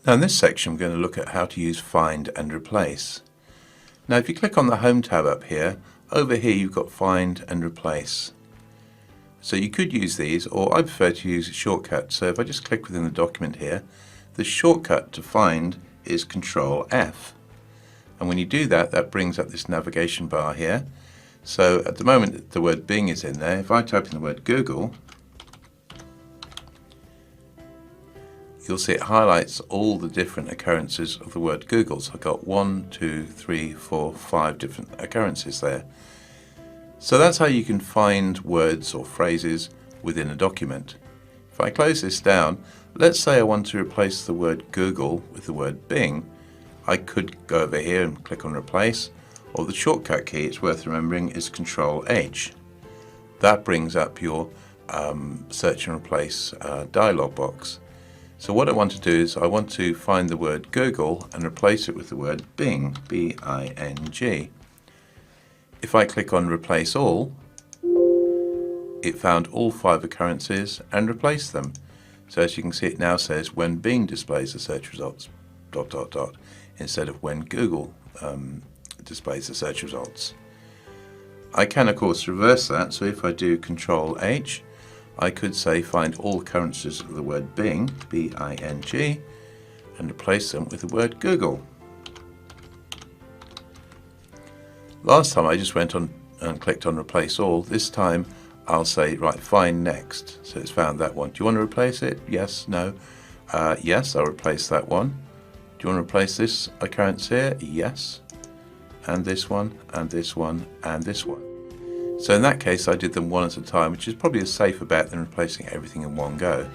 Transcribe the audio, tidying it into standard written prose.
Now in this section we're going to look at how to use find and replace. Now if you click on the Home tab up here, over here you've got find and replace. So you could use these, or I prefer to use a shortcut. So if I just click within the document here, the shortcut to find is Control F. And when you do that, that brings up this navigation bar here. So at the moment the word Bing is in there. If I type in the word Google, you'll see it highlights all the different occurrences of the word Google. So I've got 1, 2, 3, 4, 5 different occurrences there. So that's how you can find words or phrases within a document. If I close this down, let's say I want to replace the word Google with the word Bing. I could go over here and click on replace, or the shortcut key, it's worth remembering, is Control H. That brings up your search and replace dialog box. So what I want to do is I want to find the word Google and replace it with the word Bing, B-I-N-G. If I click on replace all, it found all 5 occurrences and replaced them. So as you can see, it now says when Bing displays the search results, ... instead of when Google displays the search results. I can of course reverse that, so if I do Control H, I could say find all occurrences of the word Bing, B-I-N-G, and replace them with the word Google. Last time I just went on and clicked on replace all. This time I'll say, right, find next. So it's found that one. Do you want to replace it? Yes, no. Yes, I'll replace that one. Do you want to replace this occurrence here? Yes. And this one, and this one, and this one. So in that case I did them one at a time, which is probably a safer bet than replacing everything in one go.